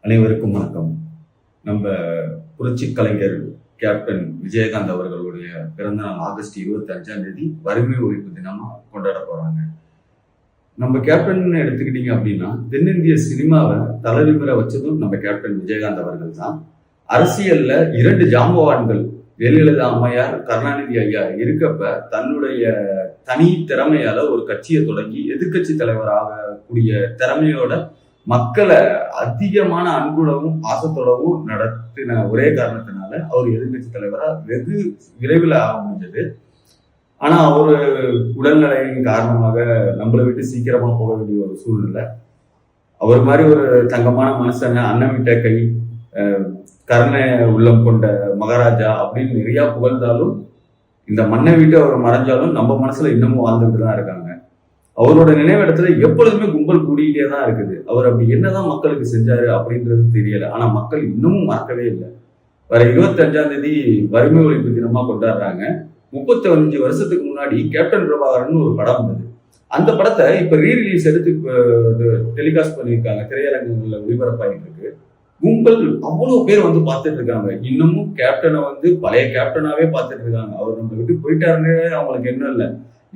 அனைவருக்கும் வணக்கம். நம்ம புரட்சி கலைஞர் கேப்டன் விஜயகாந்த் அவர்களுடைய பிறந்த நாள் ஆகஸ்ட் 25 வறுமை ஒழிப்பு தினமா கொண்டாட போறாங்க. நம்ம கேப்டன் எடுத்துக்கிட்டீங்க அப்படின்னா தென்னிந்திய சினிமாவை தலைநிமிர வச்சதும் நம்ம கேப்டன் விஜயகாந்த் அவர்கள் தான். அரசியல்ல 2 ஜாம்பவான்கள் ஜெயலலிதா அம்மையார், கருணாநிதி ஐயா இருக்கப்ப தன்னுடைய தனி திறமையால ஒரு கட்சியை தொடங்கி எதிர்கட்சி தலைவராக கூடிய திறமையோட மக்களை அதிகமான அன்புடவும் பாசத்தோடவும் நடத்தின ஒரே காரணத்தினால அவர் எதிர்கட்சி தலைவரா வெகு விரைவில் ஆக முடிஞ்சது. ஆனா அவரு உடல்நிலையின் காரணமாக நம்மளை விட்டு சீக்கிரமா போக வேண்டிய ஒரு சூழ்நிலை. அவர் மாதிரி ஒரு தங்கமான மனுஷங்க, அன்னமிட்ட கை, கருணை உள்ளம் கொண்ட மகாராஜா அப்படின்னு நிறைய புகழ்ந்தாலும் இந்த மண்ணை விட்டு அவர் மறைஞ்சாலும் நம்ம மனசுல இன்னமும் வாழ்ந்துட்டு தான் இருக்காங்க. அவரோட நினைவிடத்துல எப்பொழுதுமே கும்பல் கூடிக்கிட்டே தான் இருக்குது. அவர் அப்படி என்னதான் மக்களுக்கு செஞ்சாரு அப்படின்றது தெரியல. ஆனா மக்கள் இன்னமும் மறக்கவே இல்லை. வர 25 வறுமை ஒழிப்பு தினமா கொண்டாடுறாங்க. 35 வருஷத்துக்கு முன்னாடி கேப்டன் பிரபாகரன் ஒரு படம் வந்தது. அந்த படத்தை இப்ப ரீரிலீஸ் எடுத்து டெலிகாஸ்ட் பண்ணியிருக்காங்க, திரையரங்குகள்ல ஒளிபரப்பாயிட்டு இருக்கு. கும்பல் அவ்வளவு பேர் வந்து பார்த்துட்டு இருக்காங்க. இன்னமும் கேப்டனை வந்து பழைய கேப்டனாவே பார்த்துட்டு இருக்காங்க. அவர் நம்ம விட்டு போயிட்டாருன்னு அவங்களுக்கு என்ன இல்லை.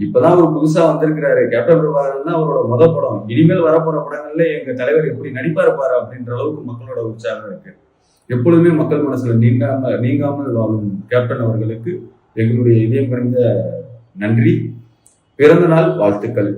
இப்பதான் அவர் புதுசா வந்திருக்கிறாரு. கேப்டன் பிரபாகரன் தான் அவரோட முத படம். இனிமேல் வரப்போற படங்கள்ல எங்க தலைவர் எப்படி நடிப்பாரு பாரு அப்படின்ற அளவுக்கு மக்களோட உற்சாகம் இருக்கு. எப்பொழுதுமே மக்கள் மனசுல நீங்காமல் வாழும் கேப்டன் அவர்களுக்கு எங்களுடைய இதயம் குறைந்த நன்றி. பிறந்த நாள் வாழ்த்துக்கள்.